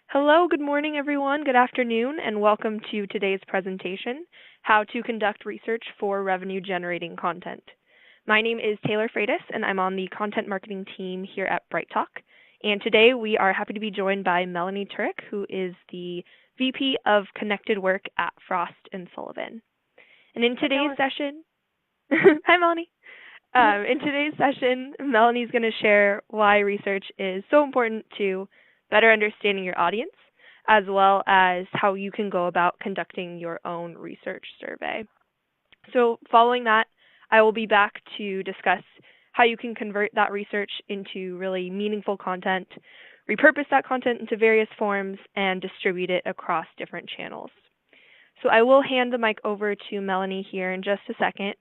Hello, good morning, everyone. Good afternoon, and welcome to today's presentation, How to Conduct Research for Revenue-Generating Content. My name is Taylor Freitas, and I'm on the content marketing team here at BrightTALK. And today we are happy to be joined by Melanie Turek, who is the VP of Connected Work at Frost Sullivan. And in today's session, hi, Melanie. In today's session, Melanie's going to share why research is so important to better understanding your audience, as well as how you can go about conducting your own research survey. So following that, I will be back to discuss how you can convert that research into really meaningful content, repurpose that content into various forms, and distribute it across different channels. So I will hand the mic over to Melanie here in just a second,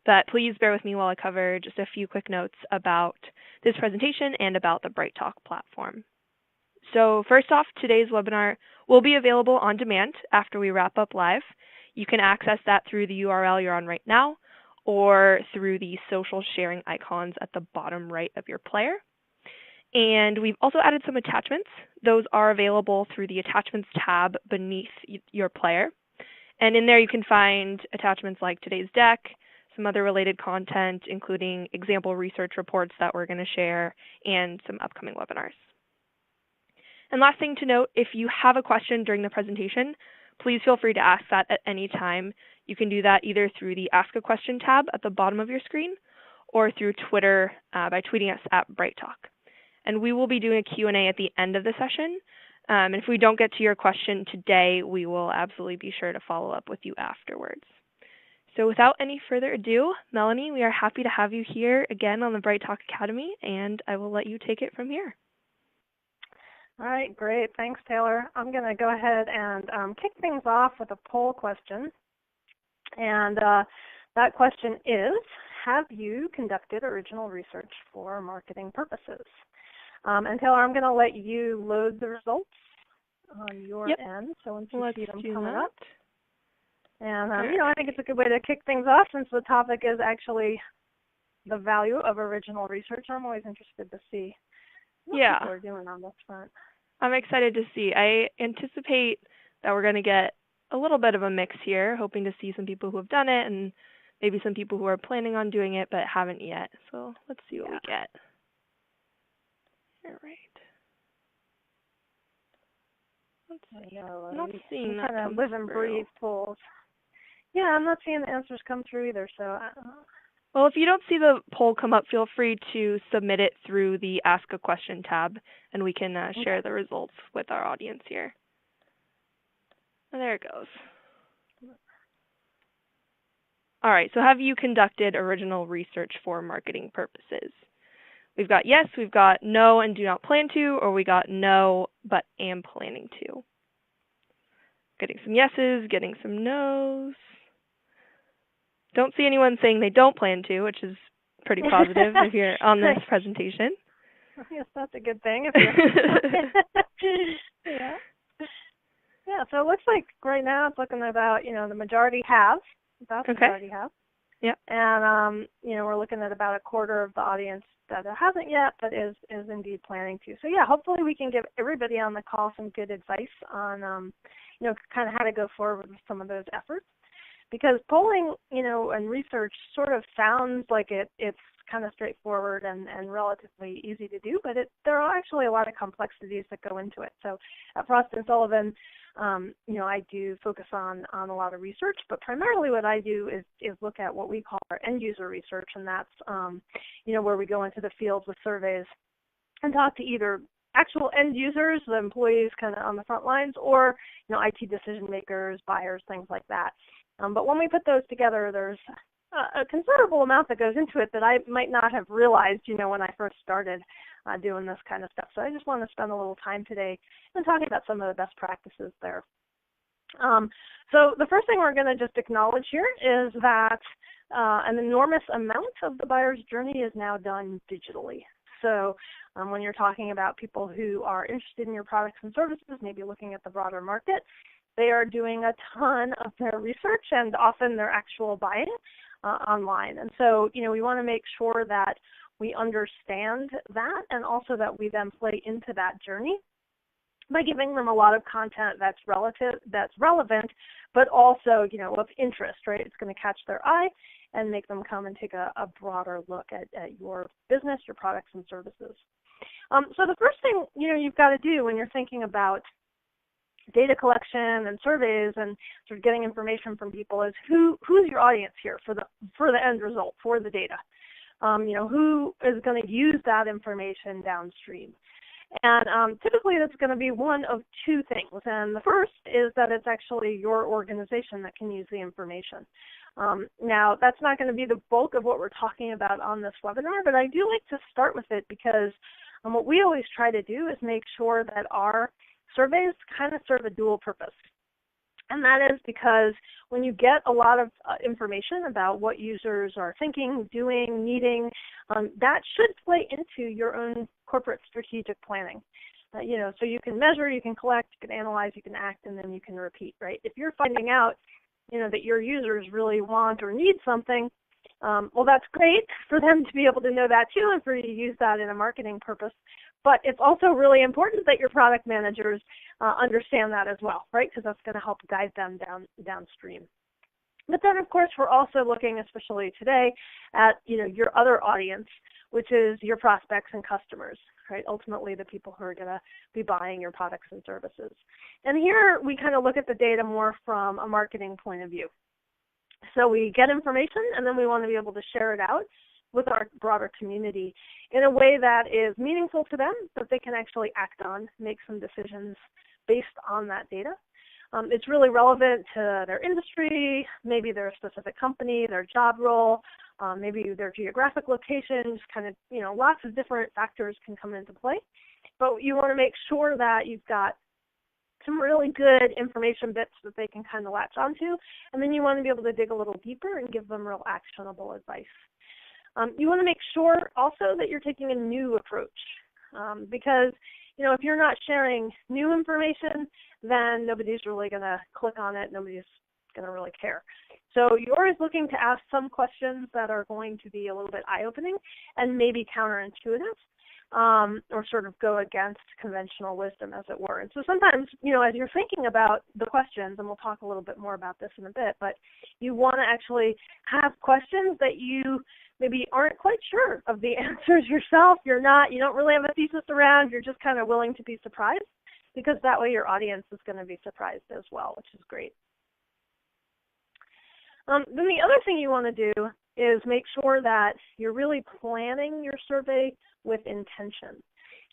but please bear with me while I cover just a few quick notes about this presentation and about the BrightTALK platform. So first off, today's webinar will be available on demand after we wrap up live. You can access that through the URL you're on right now or through the social sharing icons at the bottom right of your player. And we've also added some attachments. Those are available through the attachments tab beneath your player. And in there you can find attachments like today's deck, some other related content, including example research reports that we're going to share, and some upcoming webinars. And last thing to note, if you have a question during the presentation, please feel free to ask that at any time. You can do that either through the Ask a Question tab at the bottom of your screen or through Twitter by tweeting us at BrightTALK. And we will be doing a Q&A at the end of the session. And if we don't get to your question today, we will absolutely be sure to follow up with you afterwards. So without any further ado, Melanie, we are happy to have you here again on the BrightTALK Academy, and I will let you take it from here. All right, great. Thanks, Taylor. I'm going to go ahead and kick things off with a poll question. And that question is, have you conducted original research for marketing purposes? And Taylor, I'm going to let you load the results on your end. So once you see them coming up. And, I think it's a good way to kick things off since the topic is actually the value of original research. I'm always interested to see what people are doing on this front. I'm excited to see. I anticipate that we're going to get a little bit of a mix here, hoping to see some people who have done it and maybe some people who are planning on doing it but haven't yet. So let's see what we get. All right. Let's see. I'm not seeing that kind of live and breathe polls. Yeah, I'm not seeing the answers come through either. So. Well, if you don't see the poll come up, feel free to submit it through the Ask a Question tab, and we can share the results with our audience here. And there it goes. All right, so have you conducted original research for marketing purposes? We've got yes, we've got no and do not plan to, or we got no but am planning to. Getting some yeses, getting some nos. Don't see anyone saying they don't plan to, which is pretty positive if you're on this presentation. Yes, that's a good thing. Yeah, so it looks like right now it's looking about, the majority have. About the majority have. Yeah. And, we're looking at about a quarter of the audience that hasn't yet, but is indeed planning to. So, yeah, hopefully we can give everybody on the call some good advice on, kind of how to go forward with some of those efforts. Because polling, and research sort of sounds like it's kind of straightforward and relatively easy to do, but there are actually a lot of complexities that go into it. So at Frost & Sullivan, I do focus on a lot of research, but primarily what I do is look at what we call our end user research, and that's, where we go into the fields with surveys and talk to either actual end users, the employees kind of on the front lines, or, IT decision makers, buyers, things like that. But when we put those together, there's a considerable amount that goes into it that I might not have realized, when I first started doing this kind of stuff. So I just want to spend a little time today and talking about some of the best practices there. So the first thing we're going to just acknowledge here is that an enormous amount of the buyer's journey is now done digitally. So when you're talking about people who are interested in your products and services, maybe looking at the broader market, they are doing a ton of their research and often their actual buying online. And so, we want to make sure that we understand that and also that we then play into that journey by giving them a lot of content that's relevant, but also, of interest, right? It's going to catch their eye and make them come and take a broader look at your business, your products and services. So the first thing, you've got to do when you're thinking about data collection and surveys and sort of getting information from people is who's your audience here for the end result, for the data. Who is going to use that information downstream? And typically that's going to be one of two things. And the first is that it's actually your organization that can use the information. Now, that's not going to be the bulk of what we're talking about on this webinar, but I do like to start with it because what we always try to do is make sure that our surveys kind of serve a dual purpose. And that is because when you get a lot of information about what users are thinking, doing, needing, that should play into your own corporate strategic planning. So you can measure, you can collect, you can analyze, you can act, and then you can repeat, right? If you're finding out, that your users really want or need something, well, that's great for them to be able to know that too and for you to use that in a marketing purpose. But it's also really important that your product managers understand that as well, right? Because that's going to help guide them downstream. But then, of course, we're also looking, especially today, at your other audience, which is your prospects and customers, right? Ultimately, the people who are going to be buying your products and services. And here we kind of look at the data more from a marketing point of view. So we get information, and then we want to be able to share it out with our broader community in a way that is meaningful to them, that they can actually act on, make some decisions based on that data. It's really relevant to their industry, maybe their specific company, their job role, maybe their geographic location, just kind of, lots of different factors can come into play. But you want to make sure that you've got some really good information bits that they can kind of latch onto, and then you want to be able to dig a little deeper and give them real actionable advice. You want to make sure also that you're taking a new approach because, if you're not sharing new information, then nobody's really going to click on it. Nobody's going to really care. So you're always looking to ask some questions that are going to be a little bit eye-opening and maybe counterintuitive or sort of go against conventional wisdom, as it were. And so sometimes, as you're thinking about the questions, and we'll talk a little bit more about this in a bit, but you want to actually have questions that you maybe aren't quite sure of the answers yourself. You don't really have a thesis around, you're just kind of willing to be surprised, because that way your audience is going to be surprised as well, which is great. Then the other thing you want to do is make sure that you're really planning your survey with intention.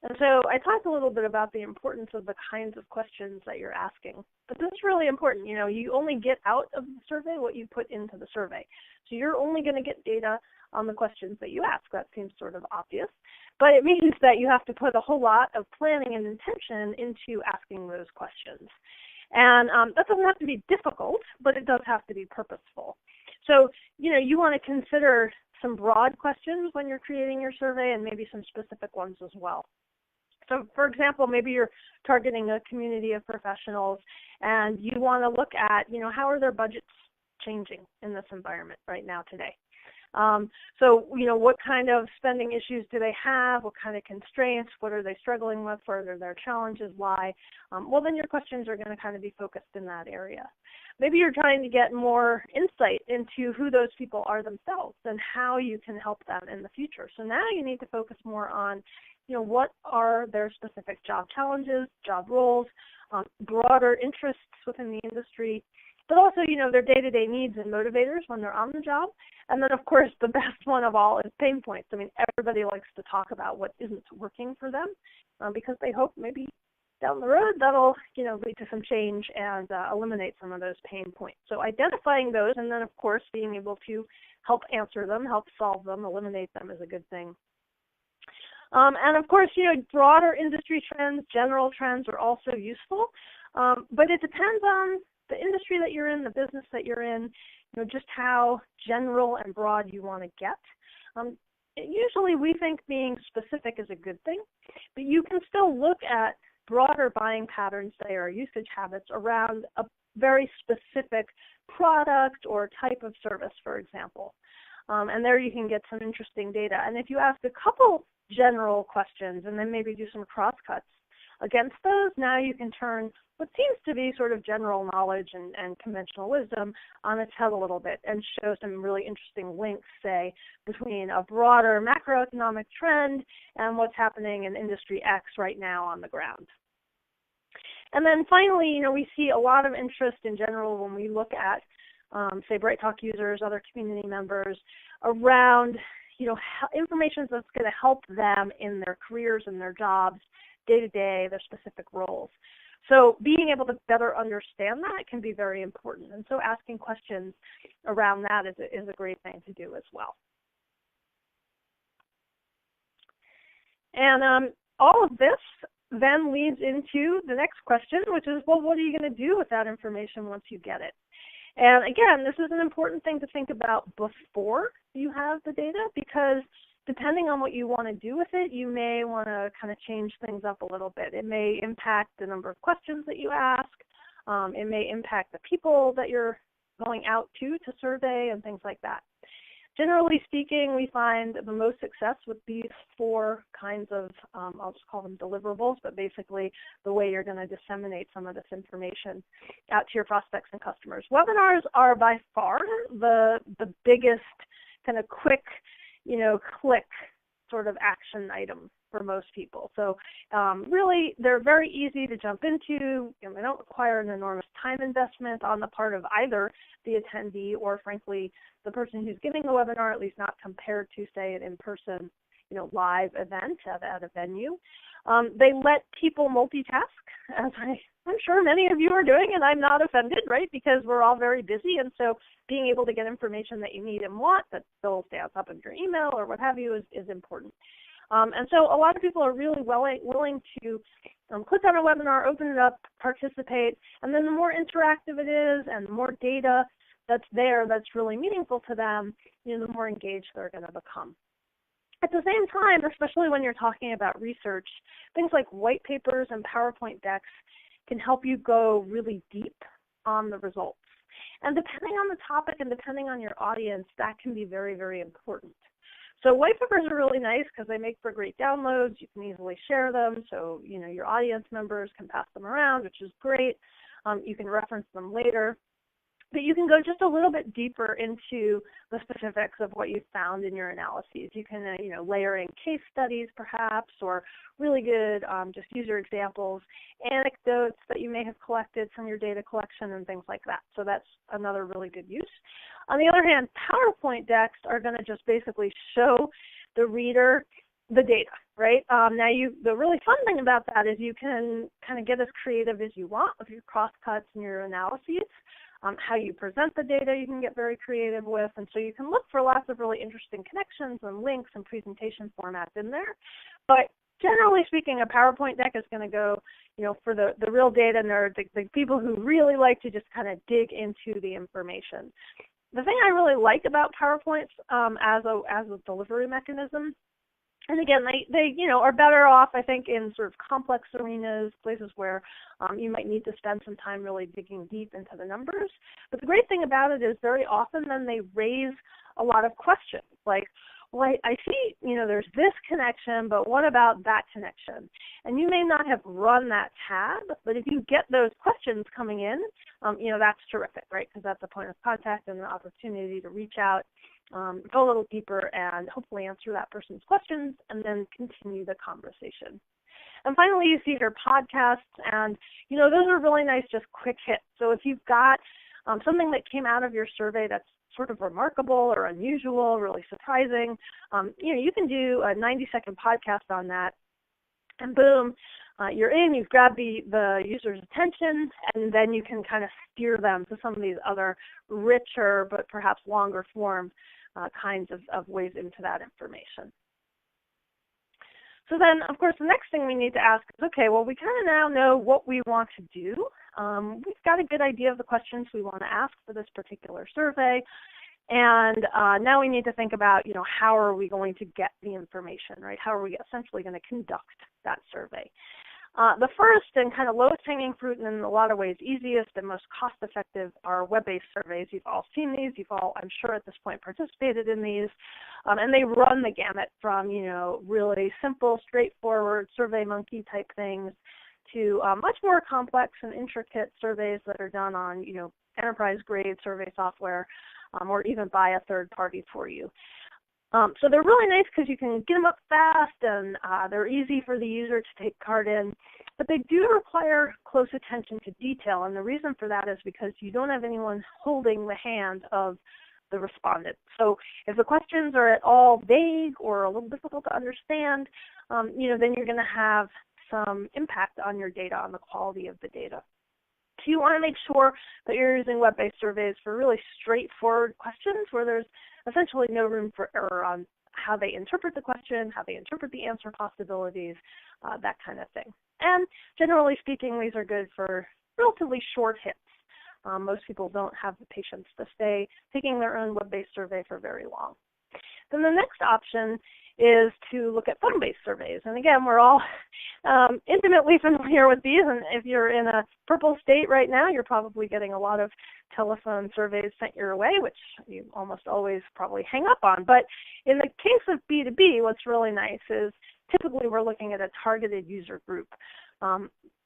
And so I talked a little bit about the importance of the kinds of questions that you're asking. But this is really important. You only get out of the survey what you put into the survey. So you're only going to get data on the questions that you ask. That seems sort of obvious. But it means that you have to put a whole lot of planning and intention into asking those questions. And that doesn't have to be difficult, but it does have to be purposeful. So, you want to consider some broad questions when you're creating your survey and maybe some specific ones as well. So, for example, maybe you're targeting a community of professionals and you want to look at, how are their budgets changing in this environment right now today? So, what kind of spending issues do they have? What kind of constraints? What are they struggling with? Where do their challenges lie? Well, then your questions are going to kind of be focused in that area. Maybe you're trying to get more insight into who those people are themselves and how you can help them in the future. So now you need to focus more on, what are their specific job challenges, job roles, broader interests within the industry, but also, their day-to-day needs and motivators when they're on the job. And then, of course, the best one of all is pain points. I mean, everybody likes to talk about what isn't working for them because they hope maybe down the road that'll, lead to some change and eliminate some of those pain points. So identifying those and then, of course, being able to help answer them, help solve them, eliminate them is a good thing. And, of course, broader industry trends, general trends are also useful, but it depends on the industry that you're in, the business that you're in, just how general and broad you want to get. Usually we think being specific is a good thing, but you can still look at broader buying patterns, say, or usage habits around a very specific product or type of service, for example. And there you can get some interesting data. And if you ask a couple general questions and then maybe do some cross-cuts, against those, now you can turn what seems to be sort of general knowledge and conventional wisdom on its head a little bit and show some really interesting links, say, between a broader macroeconomic trend and what's happening in industry X right now on the ground. And then finally, we see a lot of interest in general when we look at, say, BrightTALK users, other community members, around, information that's going to help them in their careers and their jobs, day-to-day, their specific roles. So being able to better understand that can be very important. And so asking questions around that is a great thing to do as well. And all of this then leads into the next question, which is, well, what are you going to do with that information once you get it? And again, this is an important thing to think about before you have the data, because depending on what you want to do with it, you may want to kind of change things up a little bit. It may impact the number of questions that you ask. It may impact the people that you're going out to survey and things like that. Generally speaking, we find the most success with these four kinds of, I'll just call them deliverables, but basically the way you're going to disseminate some of this information out to your prospects and customers. Webinars are by far the biggest kind of quick, click sort of action item for most people. So really, they're very easy to jump into. They don't require an enormous time investment on the part of either the attendee or, frankly, the person who's giving the webinar, at least not compared to, say, an in-person, live event at a venue. They let people multitask, as I'm sure many of you are doing, and I'm not offended, right, because we're all very busy, and so being able to get information that you need and want that still stays up in your email or what have you is important. And so a lot of people are really willing to click on a webinar, open it up, participate, and then the more interactive it is and the more data that's there that's really meaningful to them, the more engaged they're going to become. At the same time, especially when you're talking about research, things like white papers and PowerPoint decks can help you go really deep on the results. And depending on the topic and depending on your audience, that can be very, very important. So white papers are really nice because they make for great downloads. You can easily share them, so your audience members can pass them around, which is great. You can reference them later. But you can go just a little bit deeper into the specifics of what you found in your analyses. You can, layer in case studies perhaps, or really good just user examples, anecdotes that you may have collected from your data collection and things like that. So that's another really good use. On the other hand, PowerPoint decks are going to just basically show the reader the data, right? Now, the really fun thing about that is you can kind of get as creative as you want with your crosscuts and your analyses. How you present the data you can get very creative with, and so you can look for lots of really interesting connections and links and presentation formats in there. But generally speaking, a PowerPoint deck is going to go, for the real data nerd, the people who really like to just kind of dig into the information. The thing I really like about PowerPoints as a delivery mechanism, and again, they are better off, I think, in sort of complex arenas, places where you might need to spend some time really digging deep into the numbers. But the great thing about it is very often then they raise a lot of questions, like, well, I see, there's this connection, but what about that connection? And you may not have run that tab, but if you get those questions coming in, that's terrific, right? Because that's a point of contact and an opportunity to reach out, go a little deeper, and hopefully answer that person's questions, and then continue the conversation. And finally, you see your podcasts, and those are really nice, just quick hits. So if you've got something that came out of your survey that's sort of remarkable or unusual, really surprising, you can do a 90-second podcast on that, and boom, you're in, you've grabbed the user's attention, and then you can kind of steer them to some of these other richer but perhaps longer form kinds of ways into that information. So then, of course, the next thing we need to ask is, okay, well, we kind of now know what we want to do. We've got a good idea of the questions we want to ask for this particular survey. And now we need to think about, how are we going to get the information, right? How are we essentially going to conduct that survey? The first and kind of lowest hanging fruit and in a lot of ways easiest and most cost effective are web-based surveys. You've all seen these. You've all, I'm sure at this point, participated in these. And they run the gamut from, really simple, straightforward SurveyMonkey type things to much more complex and intricate surveys that are done on, enterprise-grade survey software, or even by a third party for you. So they're really nice because you can get them up fast, and they're easy for the user to take part in. But they do require close attention to detail, and the reason for that is because you don't have anyone holding the hand of the respondent. So if the questions are at all vague or a little difficult to understand, then you're going to have some impact on your data, on the quality of the data. So you want to make sure that you're using web-based surveys for really straightforward questions where there's essentially no room for error on how they interpret the question, how they interpret the answer possibilities, that kind of thing. And generally speaking, these are good for relatively short hits. Most people don't have the patience to stay taking their own web-based survey for very long. Then the next option is to look at phone-based surveys. And again, we're all intimately familiar with these, and if you're in a purple state right now, you're probably getting a lot of telephone surveys sent your way, which you almost always probably hang up on. But in the case of B2B, what's really nice is typically we're looking at a targeted user group.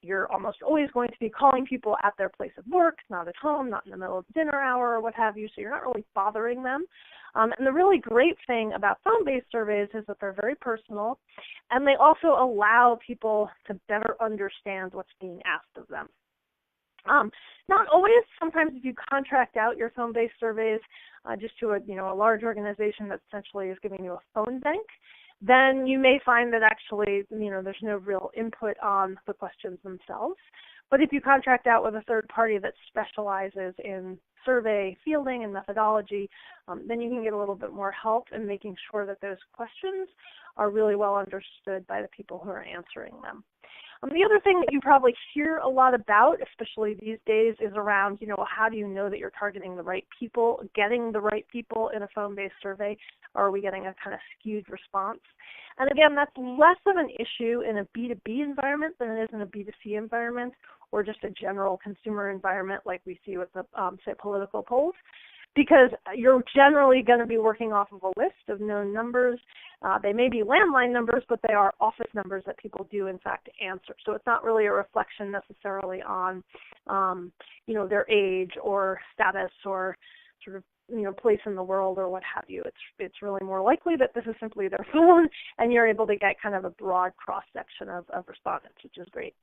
You're almost always going to be calling people at their place of work, not at home, not in the middle of dinner hour or what have you, so you're not really bothering them. And the really great thing about phone-based surveys is that they're very personal, and they also allow people to better understand what's being asked of them. Not always. Sometimes if you contract out your phone-based surveys just to a large organization that essentially is giving you a phone bank, then you may find that actually, there's no real input on the questions themselves. But if you contract out with a third party that specializes in survey fielding and methodology, then you can get a little bit more help in making sure that those questions are really well understood by the people who are answering them. The other thing that you probably hear a lot about, especially these days, is around, how do you know that you're targeting the right people, getting the right people in a phone-based survey, or are we getting a kind of skewed response? And again, that's less of an issue in a B2B environment than it is in a B2C environment, or just a general consumer environment like we see with the, say, political polls, because you're generally going to be working off of a list of known numbers. They may be landline numbers, but they are office numbers that people do, in fact, answer. So it's not really a reflection necessarily on, their age or status or sort of, place in the world or what have you. It's really more likely that this is simply their phone, and you're able to get kind of a broad cross-section of respondents, which is great.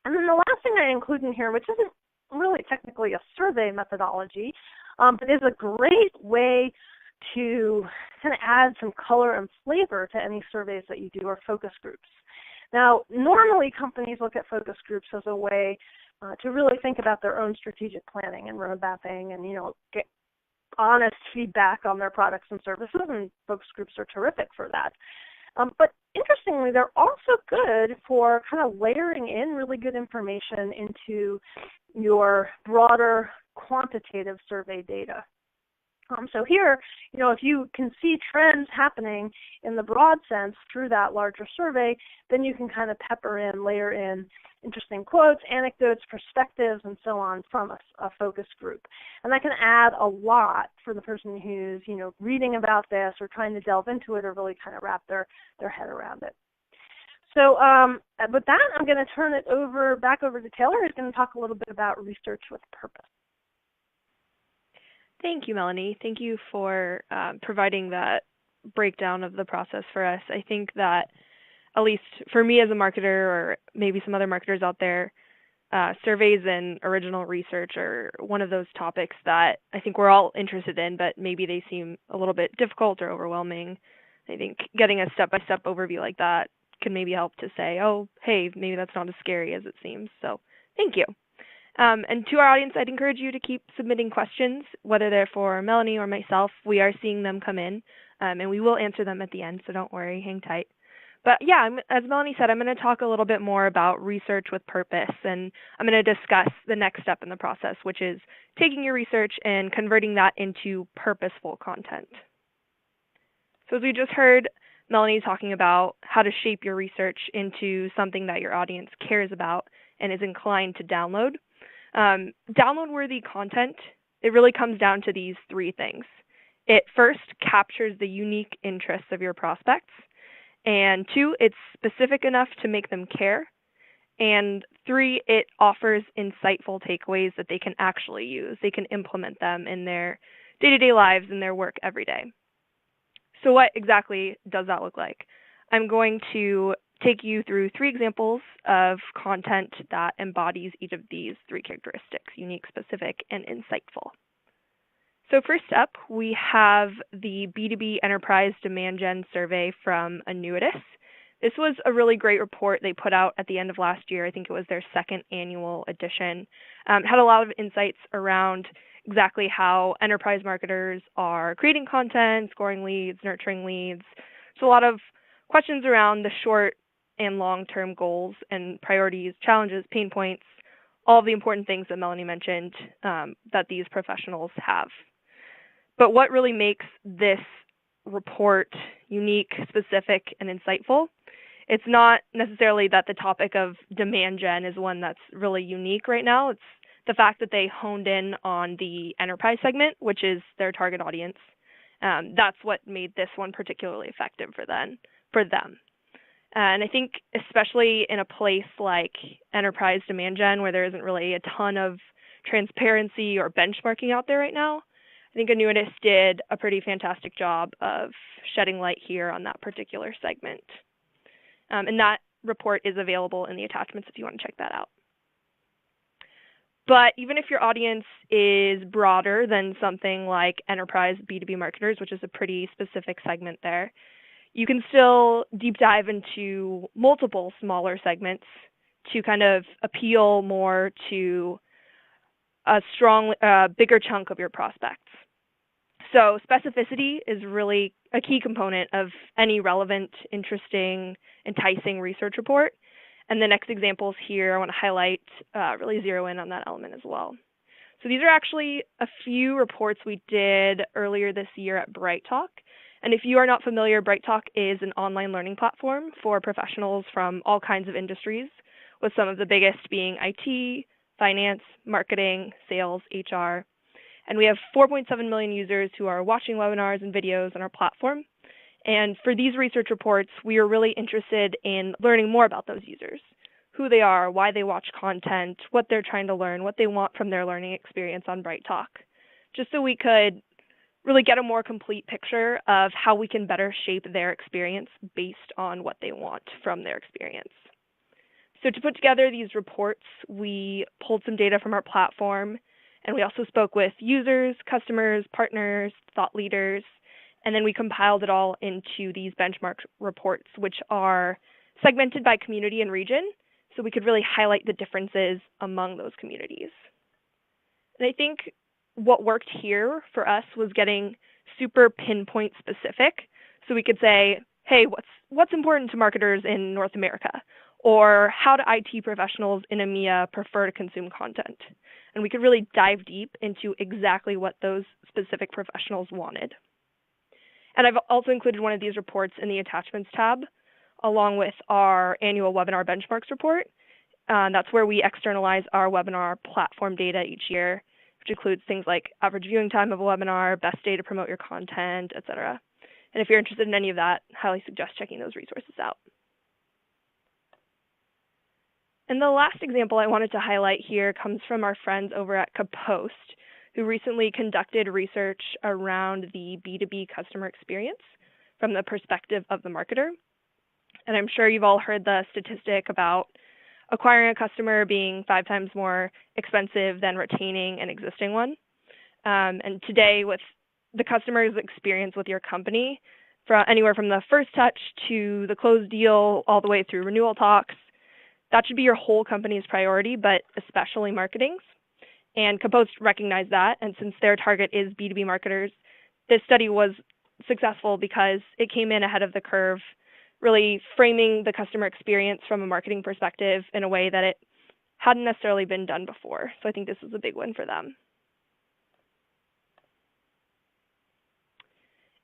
And then the last thing I include in here, which isn't really technically a survey methodology, but is a great way to kind of add some color and flavor to any surveys that you do, are focus groups. Now, normally companies look at focus groups as a way to really think about their own strategic planning and road mapping and, get honest feedback on their products and services, and focus groups are terrific for that. But interestingly, they're also good for kind of layering in really good information into your broader quantitative survey data. So here, if you can see trends happening in the broad sense through that larger survey, then you can kind of layer in interesting quotes, anecdotes, perspectives, and so on from a focus group. And that can add a lot for the person who's, reading about this or trying to delve into it or really kind of wrap their head around it. So with that, I'm going to turn it back over to Taylor, who's going to talk a little bit about research with purpose. Thank you, Melanie. Thank you for providing that breakdown of the process for us. I think that, at least for me as a marketer, or maybe some other marketers out there, surveys and original research are one of those topics that I think we're all interested in, but maybe they seem a little bit difficult or overwhelming. I think getting a step-by-step overview like that can maybe help to say, oh, hey, maybe that's not as scary as it seems. So thank you. And to our audience, I'd encourage you to keep submitting questions, whether they're for Melanie or myself. We are seeing them come in, and we will answer them at the end, so don't worry, hang tight. But yeah, as Melanie said, I'm going to talk a little bit more about research with purpose, and I'm going to discuss the next step in the process, which is taking your research and converting that into purposeful content. So as we just heard Melanie talking about how to shape your research into something that your audience cares about and is inclined to download. Download-worthy content, it really comes down to these three things. It first captures the unique interests of your prospects, and two, it's specific enough to make them care, And 3, it offers insightful takeaways that they can actually use. They can implement them in their day-to-day lives and their work every day. So what exactly does that look like? I'm going to take you through 3 examples of content that embodies each of these 3 characteristics: unique, specific, and insightful. So first up, we have the B2B Enterprise Demand Gen survey from Annuitas. This was a really great report they put out at the end of last year. I think it was their 2nd annual edition. Had a lot of insights around exactly how enterprise marketers are creating content, scoring leads, nurturing leads. So a lot of questions around the short and long-term goals and priorities, challenges, pain points, all of the important things that Melanie mentioned that these professionals have. But what really makes this report unique, specific, and insightful? It's not necessarily that the topic of demand gen is one that's really unique right now. It's the fact that they honed in on the enterprise segment, which is their target audience. That's what made this one particularly effective for them. And I think especially in a place like enterprise demand gen, where there isn't really a ton of transparency or benchmarking out there right now, I think Annuitas did a pretty fantastic job of shedding light here on that particular segment. And that report is available in the attachments if you want to check that out. But even if your audience is broader than something like enterprise B2B marketers, which is a pretty specific segment there, you can still deep dive into multiple smaller segments to kind of appeal more to a bigger chunk of your prospects. So specificity is really a key component of any relevant, interesting, enticing research report. And the next examples here I want to highlight really zero in on that element as well. So these are actually a few reports we did earlier this year at BrightTALK. And if you are not familiar, BrightTALK is an online learning platform for professionals from all kinds of industries, with some of the biggest being IT, finance, marketing, sales, HR. And we have 4.7 million users who are watching webinars and videos on our platform. And for these research reports, we are really interested in learning more about those users, who they are, why they watch content, what they're trying to learn, what they want from their learning experience on BrightTALK, just so we could really get a more complete picture of how we can better shape their experience based on what they want from their experience. So to put together these reports, we pulled some data from our platform, and we also spoke with users, customers, partners, thought leaders, and then we compiled it all into these benchmark reports, which are segmented by community and region, so we could really highlight the differences among those communities. And I think what worked here for us was getting super pinpoint specific, so we could say, hey, what's important to marketers in North America? Or how do IT professionals in EMEA prefer to consume content? And we could really dive deep into exactly what those specific professionals wanted. And I've also included one of these reports in the attachments tab, along with our annual webinar benchmarks report. That's where we externalize our webinar platform data each year, which includes things like average viewing time of a webinar, best day to promote your content, etc. And if you're interested in any of that, I highly suggest checking those resources out. And the last example I wanted to highlight here comes from our friends over at Kapost, who recently conducted research around the B2B customer experience from the perspective of the marketer. And I'm sure you've all heard the statistic about acquiring a customer being 5 times more expensive than retaining an existing one. And today, with the customer's experience with your company, anywhere from the first touch to the closed deal, all the way through renewal talks, that should be your whole company's priority, but especially marketing's. And Kapost recognized that, and since their target is B2B marketers, this study was successful because it came in ahead of the curve, really framing the customer experience from a marketing perspective in a way that it hadn't necessarily been done before. So I think this is a big win for them.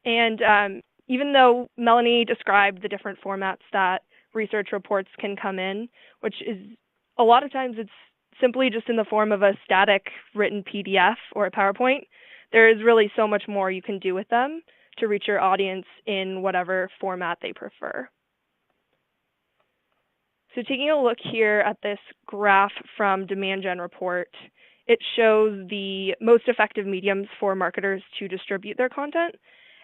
And even though Melanie described the different formats that research reports can come in, which is a lot of times it's simply just in the form of a static written PDF or a PowerPoint, there is really so much more you can do with them to reach your audience in whatever format they prefer. So taking a look here at this graph from Demand Gen report, it shows the most effective mediums for marketers to distribute their content.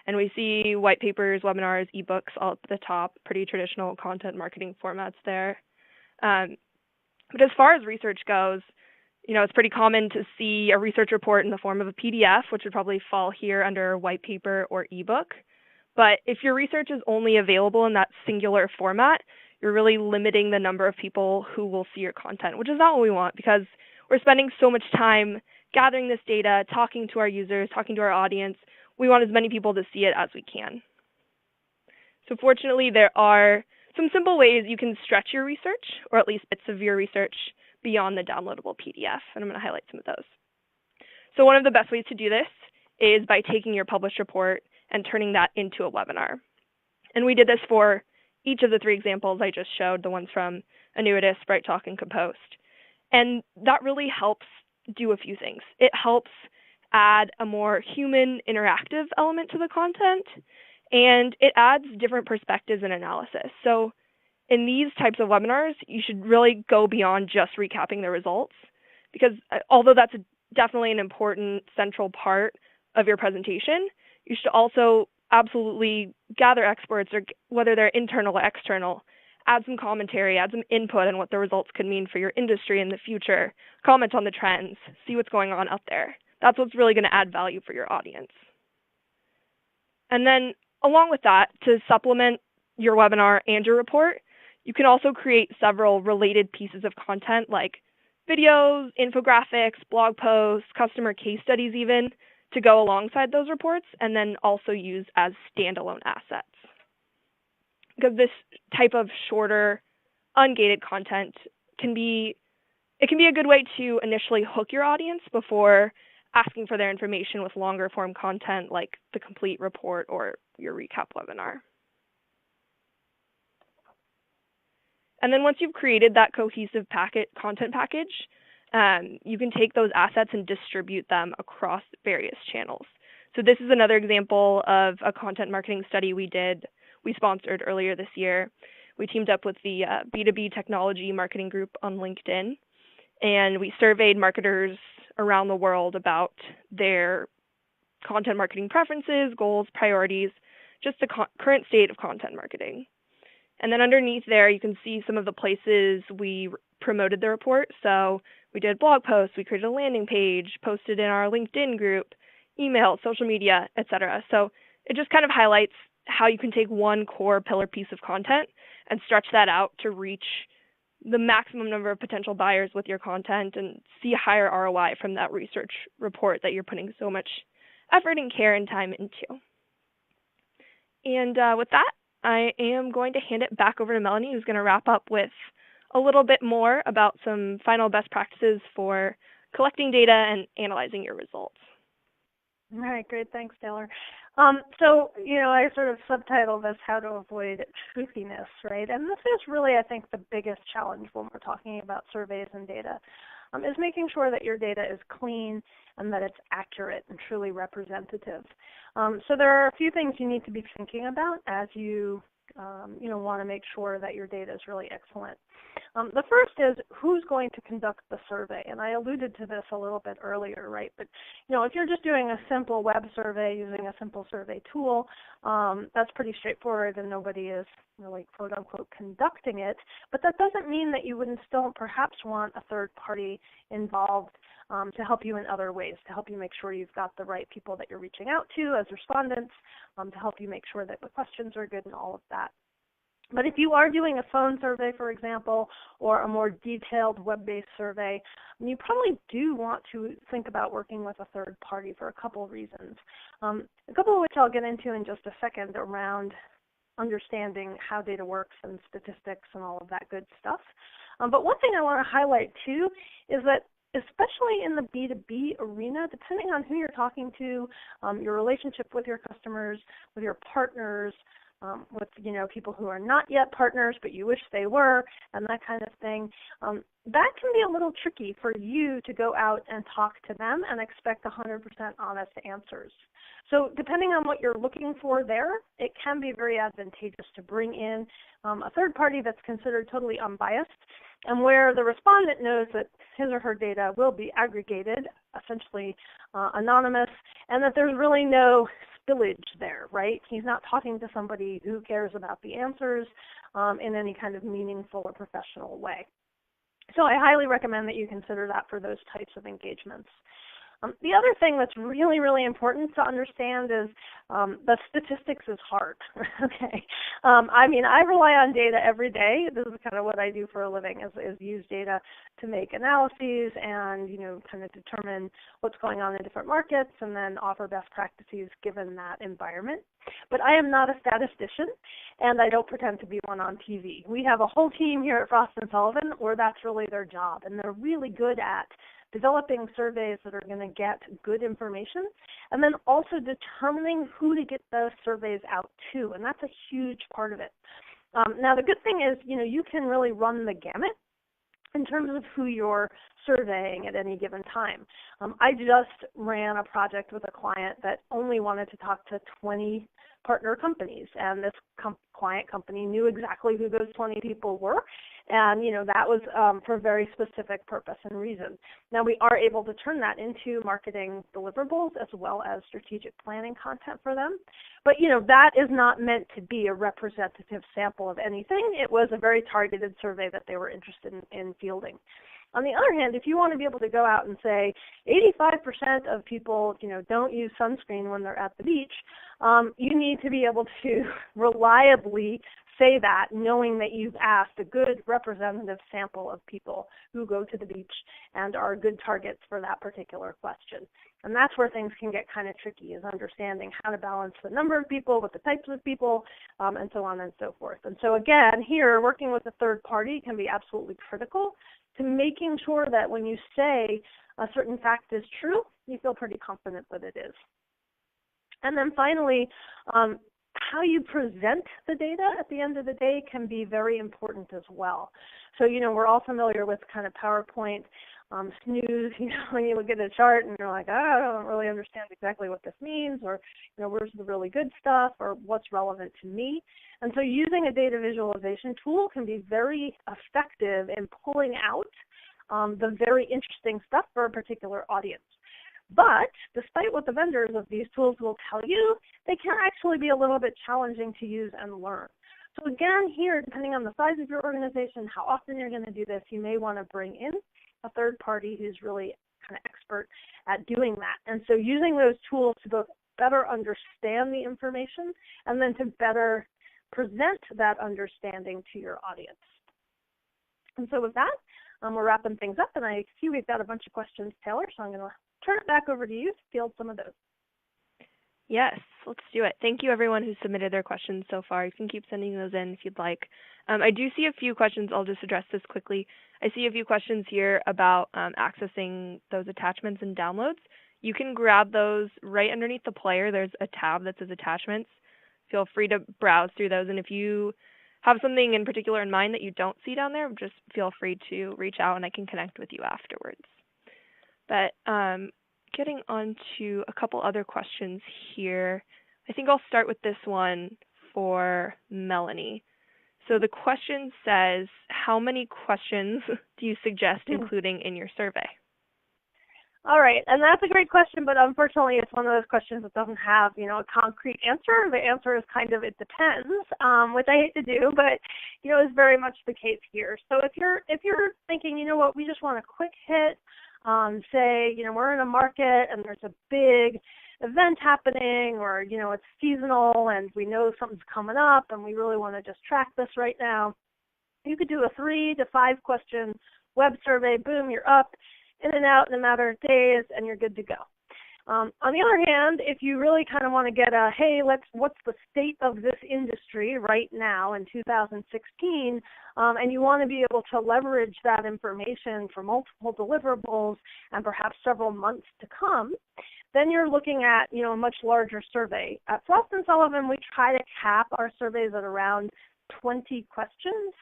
And we see white papers, webinars, ebooks all at the top, pretty traditional content marketing formats there. But as far as research goes, it's pretty common to see a research report in the form of a PDF, which would probably fall here under white paper or ebook. But if your research is only available in that singular format, you're really limiting the number of people who will see your content, which is not what we want, because we're spending so much time gathering this data, talking to our users, talking to our audience. We want as many people to see it as we can. So fortunately, there are some simple ways you can stretch your research, or at least bits of your research, beyond the downloadable PDF, and I'm going to highlight some of those. So one of the best ways to do this is by taking your published report and turning that into a webinar. And we did this for each of the 3 examples I just showed, the ones from Annuitas, BrightTALK, and Compost. And that really helps do a few things. It helps add a more human, interactive element to the content, and it adds different perspectives and analysis. So in these types of webinars, you should really go beyond just recapping the results, because although that's definitely an important central part of your presentation, you should also absolutely gather experts, or whether they're internal or external, add some commentary, add some input on what the results could mean for your industry in the future, comment on the trends, see what's going on out there. That's what's really going to add value for your audience. And then along with that, to supplement your webinar and your report, you can also create several related pieces of content like videos, infographics, blog posts, customer case studies even, to go alongside those reports, and then also use as standalone assets. Because this type of shorter, ungated content can be a good way to initially hook your audience before asking for their information with longer form content like the complete report or your recap webinar. And then once you've created that cohesive content package, you can take those assets and distribute them across various channels. So this is another example of a content marketing study we sponsored earlier this year. We teamed up with the B2B technology marketing group on LinkedIn, and we surveyed marketers around the world about their content marketing preferences, goals, priorities, just the current state of content marketing. And then underneath there, you can see some of the places we promoted the report. So we did blog posts, we created a landing page, posted in our LinkedIn group, email, social media, etc. So it just kind of highlights how you can take one core pillar piece of content and stretch that out to reach the maximum number of potential buyers with your content and see a higher ROI from that research report that you're putting so much effort and care and time into. And with that, I am going to hand it back over to Melanie, who's going to wrap up with a little bit more about some final best practices for collecting data and analyzing your results. All right, great. Thanks, Taylor. So, I sort of subtitled this How to Avoid Truthiness, right? And this is really, I think, the biggest challenge when we're talking about surveys and data, is making sure that your data is clean and that it's accurate and truly representative. So there are a few things you need to be thinking about as you want to make sure that your data is really excellent. The first is who's going to conduct the survey, and I alluded to this a little bit earlier, right? But if you're just doing a simple web survey using a simple survey tool, that's pretty straightforward, and nobody is really quote unquote conducting it. But that doesn't mean that you wouldn't still perhaps want a third party involved to help you in other ways, to help you make sure you've got the right people that you're reaching out to as respondents, to help you make sure that the questions are good and all of that. But if you are doing a phone survey, for example, or a more detailed web-based survey, you probably do want to think about working with a third party for a couple of reasons. A couple of which I'll get into in just a second around understanding how data works and statistics and all of that good stuff. But one thing I want to highlight too is that especially in the B2B arena, depending on who you're talking to, your relationship with your customers, with your partners, with people who are not yet partners but you wish they were, and that kind of thing. That can be a little tricky for you to go out and talk to them and expect 100% honest answers. So depending on what you're looking for there, it can be very advantageous to bring in a third party that's considered totally unbiased, and where the respondent knows that his or her data will be aggregated, essentially anonymous, and that there's really no spillage there, right? He's not talking to somebody who cares about the answers in any kind of meaningful or professional way. So I highly recommend that you consider that for those types of engagements. The other thing that's really, really important to understand is the statistics is hard, okay? I mean, I rely on data every day. This is kind of what I do for a living, is use data to make analyses and, kind of determine what's going on in different markets and then offer best practices given that environment. But I am not a statistician, and I don't pretend to be one on TV. We have a whole team here at Frost Sullivan where that's really their job, and they're really good at developing surveys that are going to get good information, and then also determining who to get those surveys out to, and that's a huge part of it. Now, the good thing is, you can really run the gamut in terms of who you're surveying at any given time. I just ran a project with a client that only wanted to talk to 20 partner companies, and this client company knew exactly who those 20 people were, and that was for a very specific purpose and reason. Now, we are able to turn that into marketing deliverables as well as strategic planning content for them, but that is not meant to be a representative sample of anything. It was a very targeted survey that they were interested in fielding. On the other hand, if you want to be able to go out and say 85% of people, don't use sunscreen when they're at the beach, you need to be able to reliably say that, knowing that you've asked a good representative sample of people who go to the beach and are good targets for that particular question. And that's where things can get kind of tricky, is understanding how to balance the number of people with the types of people, and so on and so forth. And so again, here, working with a third party can be absolutely critical to making sure that when you say a certain fact is true, you feel pretty confident that it is. And then finally, how you present the data at the end of the day can be very important as well. So, we're all familiar with kind of PowerPoint snooze, when you look at a chart and you're like, I don't really understand exactly what this means, or, where's the really good stuff, or what's relevant to me. And so using a data visualization tool can be very effective in pulling out the very interesting stuff for a particular audience. But despite what the vendors of these tools will tell you, they can actually be a little bit challenging to use and learn. So again, here, depending on the size of your organization, how often you're going to do this, you may want to bring in a third party who's really kind of expert at doing that. And so using those tools to both better understand the information and then to better present that understanding to your audience. And so with that, we're wrapping things up, and I see we've got a bunch of questions, Taylor, so I'm going to turn it back over to you to field some of those. Yes, let's do it. Thank you, everyone who submitted their questions so far. You can keep sending those in if you'd like. I do see a few questions. I'll just address this quickly. I see a few questions here about accessing those attachments and downloads. You can grab those right underneath the player. There's a tab that says attachments. Feel free to browse through those, and if you have something in particular in mind that you don't see down there, just feel free to reach out and I can connect with you afterwards. But getting on to a couple other questions here. I think I'll start with this one for Melanie. So the question says, how many questions do you suggest including in your survey? All right, and that's a great question, but unfortunately it's one of those questions that doesn't have, a concrete answer. The answer is kind of, it depends, which I hate to do, but, is very much the case here. So if you're thinking, we just want a quick hit, say, we're in a market and there's a big event happening, or, it's seasonal and we know something's coming up and we really want to just track this right now, you could do a 3 to 5 question web survey. Boom, you're up, in and out in a matter of days, and you're good to go. On the other hand, if you really kind of want to get a, hey, what's the state of this industry right now in 2016, and you want to be able to leverage that information for multiple deliverables and perhaps several months to come, then you're looking at, a much larger survey. At Frost and Sullivan, we try to cap our surveys at around 20 questions.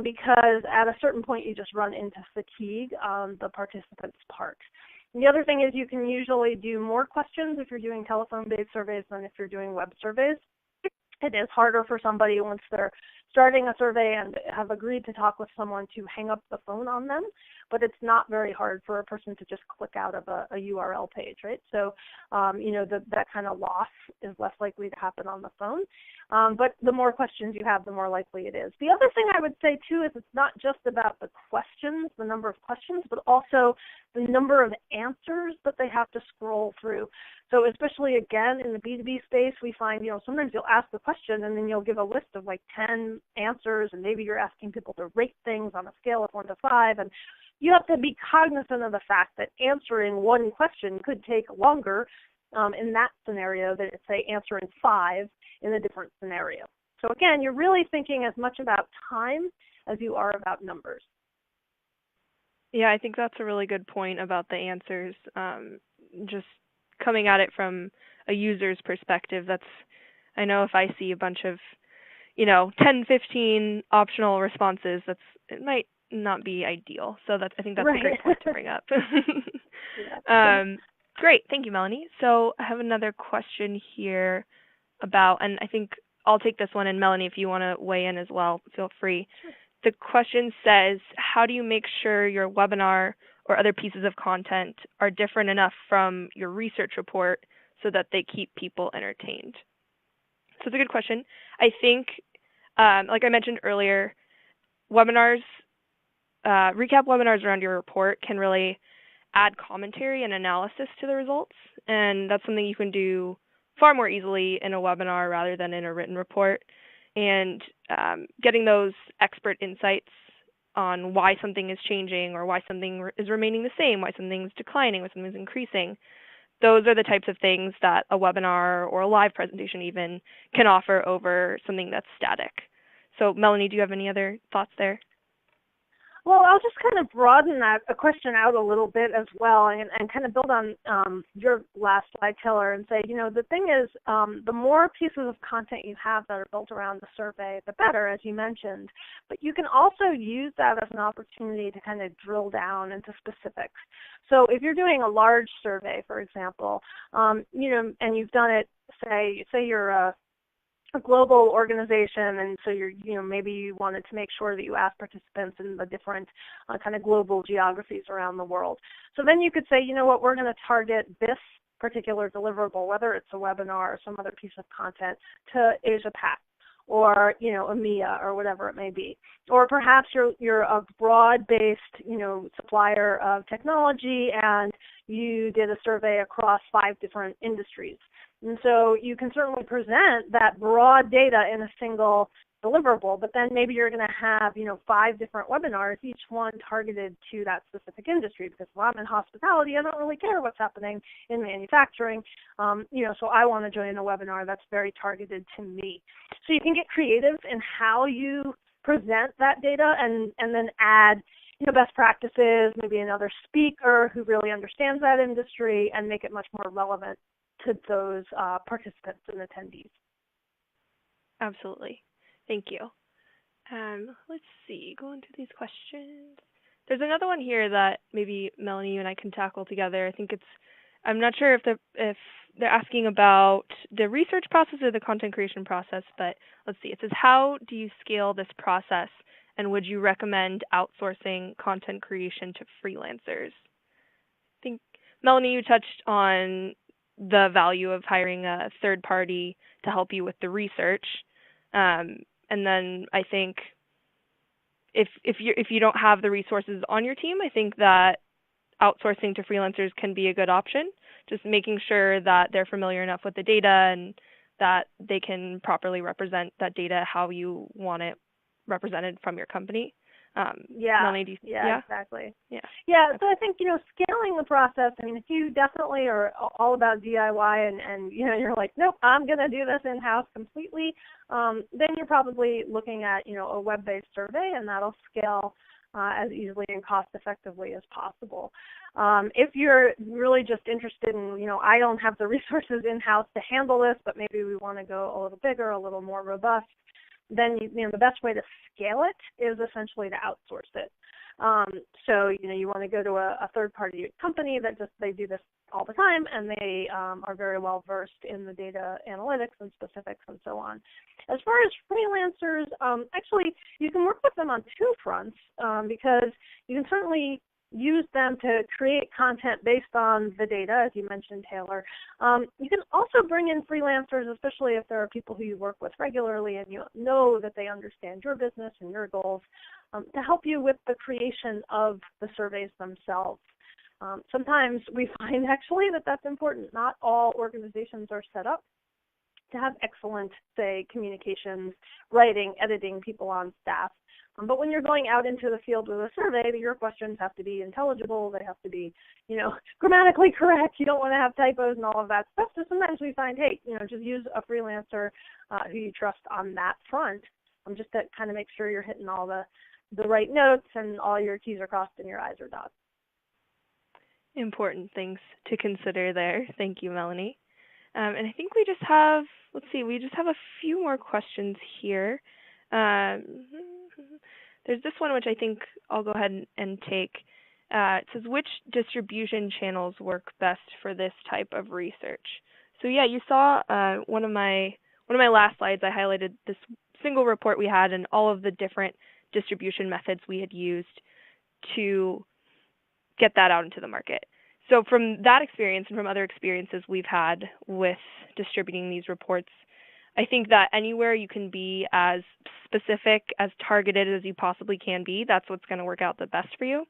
Because at a certain point you just run into fatigue on the participants' part. And the other thing is you can usually do more questions if you're doing telephone-based surveys than if you're doing web surveys. It is harder for somebody once they're starting a survey and have agreed to talk with someone to hang up the phone on them, but it's not very hard for a person to just click out of a URL page, right? So, that kind of loss is less likely to happen on the phone. But the more questions you have, the more likely it is. The other thing I would say, too, is it's not just about the questions, the number of questions, but also the number of answers that they have to scroll through. So especially, again, in the B2B space, we find, sometimes you'll ask the question and then you'll give a list of like 10 answers, and maybe you're asking people to rate things on a scale of 1 to 5. And you have to be cognizant of the fact that answering one question could take longer in that scenario than, say, answering 5 in a different scenario. So again, you're really thinking as much about time as you are about numbers. Yeah, I think that's a really good point about the answers. Just coming at it from a user's perspective, I know if I see a bunch of, 10, 15 optional responses, it might not be ideal. So I think that's right. a great point to bring up. Yeah. Great, thank you, Melanie. So I have another question here about, and I think I'll take this one, and Melanie, if you want to weigh in as well, feel free. Sure. The question says, how do you make sure your webinar or other pieces of content are different enough from your research report so that they keep people entertained? So it's a good question. I think, like I mentioned earlier, recap webinars around your report can really add commentary and analysis to the results, and that's something you can do far more easily in a webinar rather than in a written report. And getting those expert insights on why something is changing or why something is remaining the same, why something's declining, why something's increasing, those are the types of things that a webinar or a live presentation even can offer over something that's static. So Melanie, do you have any other thoughts there? Well, I'll just kind of broaden that question out a little bit as well, and kind of build on your last slide, Taylor, and say, the thing is, the more pieces of content you have that are built around the survey, the better, as you mentioned. But you can also use that as an opportunity to kind of drill down into specifics. So if you're doing a large survey, for example, and you've done it, say you're a global organization, and so maybe you wanted to make sure that you ask participants in the different kind of global geographies around the world. So then you could say, what, we're going to target this particular deliverable, whether it's a webinar or some other piece of content, to Asia Pac or EMEA or whatever it may be. Or perhaps you're a broad-based supplier of technology, and you did a survey across 5 different industries. And so you can certainly present that broad data in a single deliverable, but then maybe you're going to have 5 different webinars, each one targeted to that specific industry, because if I'm in hospitality, I don't really care what's happening in manufacturing, so I want to join a webinar that's very targeted to me. So you can get creative in how you present that data, and then add best practices, maybe another speaker who really understands that industry, and make it much more relevant to those participants and attendees. Absolutely. Thank you. Let's see, go into these questions. There's another one here that maybe Melanie, you and I can tackle together. I think I'm not sure if they're asking about the research process or the content creation process, but let's see. It says, how do you scale this process, and would you recommend outsourcing content creation to freelancers? I think, Melanie, you touched on the value of hiring a third party to help you with the research. And then I think if you don't have the resources on your team, I think that outsourcing to freelancers can be a good option. Just making sure that they're familiar enough with the data and that they can properly represent that data how you want it represented from your company. Melanie, do you, yeah? Exactly. Yeah. Yeah, so I think, scaling the process, I mean, if you definitely are all about DIY and you're like, nope, I'm going to do this in-house completely, then you're probably looking at, a web-based survey, and that'll scale as easily and cost-effectively as possible. If you're really just interested in, I don't have the resources in-house to handle this, but maybe we want to go a little bigger, a little more robust, then the best way to scale it is essentially to outsource it. So you want to go to a third-party company that they do this all the time, and they are very well versed in the data analytics and specifics and so on. As far as freelancers, actually you can work with them on two fronts because you can certainly use them to create content based on the data, as you mentioned, Taylor. You can also bring in freelancers, especially if there are people who you work with regularly and you know that they understand your business and your goals, to help you with the creation of the surveys themselves. Sometimes we find actually that that's important. Not all organizations are set up to have excellent, say, communications, writing, editing people on staff. But when you're going out into the field with a survey, your questions have to be intelligible. They have to be, grammatically correct. You don't want to have typos and all of that stuff. So sometimes we find, hey, just use a freelancer who you trust on that front, just to kind of make sure you're hitting all the right notes and all your T's are crossed and your I's are dotted. Important things to consider there. Thank you, Melanie. And I think we just have, we just have a few more questions here. There's this one which I think I'll go ahead and take. It says, which distribution channels work best for this type of research? So yeah, you saw one of my last slides, I highlighted this single report we had and all of the different distribution methods we had used to get that out into the market. So from that experience and from other experiences we've had with distributing these reports, I think that anywhere you can be as specific, as targeted as you possibly can be, that's what's going to work out the best for you.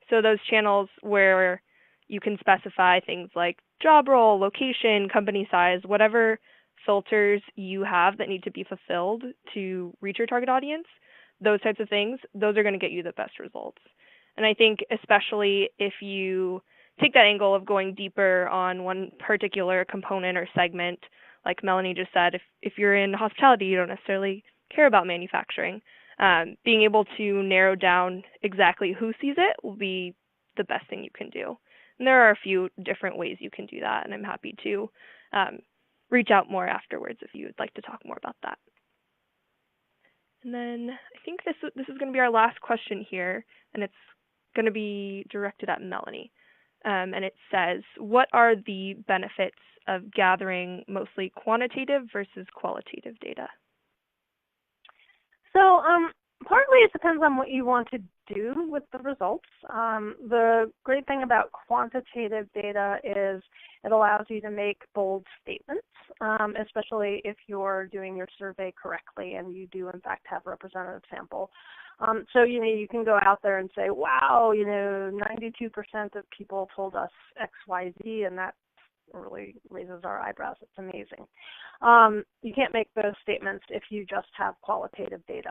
So those channels where you can specify things like job role, location, company size, whatever filters you have that need to be fulfilled to reach your target audience, those types of things, those are going to get you the best results. And I think especially if you take that angle of going deeper on one particular component or segment, like Melanie just said, if you're in hospitality, you don't necessarily care about manufacturing. Being able to narrow down exactly who sees it will be the best thing you can do. And there are a few different ways you can do that, and I'm happy to reach out more afterwards if you would like to talk more about that. And then I think this is going to be our last question here, and it's going to be directed at Melanie. And it says, what are the benefits of gathering mostly quantitative versus qualitative data? So partly it depends on what you want to do with the results. The great thing about quantitative data is it allows you to make bold statements, especially if you're doing your survey correctly and you do in fact have a representative sample. So, you can go out there and say, wow, 92% of people told us X, Y, Z, and that really raises our eyebrows. It's amazing. You can't make those statements if you just have qualitative data.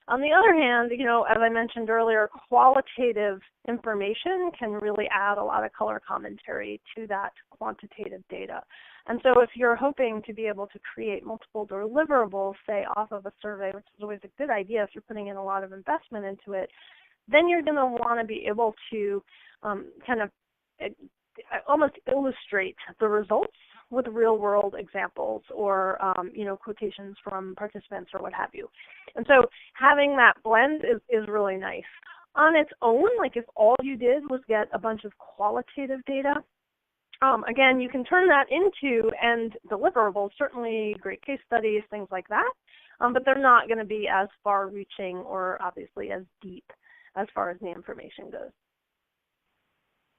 On the other hand, as I mentioned earlier, qualitative information can really add a lot of color commentary to that quantitative data. And so if you're hoping to be able to create multiple deliverables, say, off of a survey, which is always a good idea if you're putting in a lot of investment into it, then you're going to want to be able to kind of almost illustrate the results with real-world examples or, quotations from participants or what have you. And so having that blend is really nice. On its own, like if all you did was get a bunch of qualitative data, again, you can turn that into end deliverables, certainly great case studies, things like that, but they're not going to be as far-reaching or obviously as deep as far as the information goes.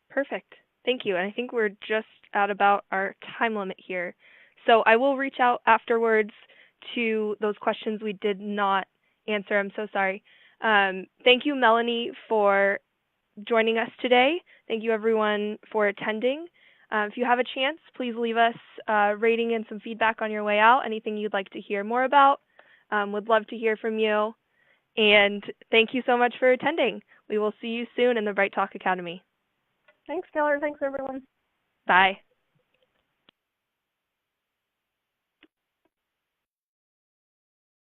Perfect. Thank you. And I think we're just at about our time limit here. So I will reach out afterwards to those questions we did not answer. I'm so sorry. Thank you, Melanie, for joining us today. Thank you, everyone, for attending. If you have a chance, please leave us a rating and some feedback on your way out, anything you'd like to hear more about. Would love to hear from you. And thank you so much for attending. We will see you soon in the BrightTALK Academy. Thanks, Taylor. Thanks, everyone. Bye.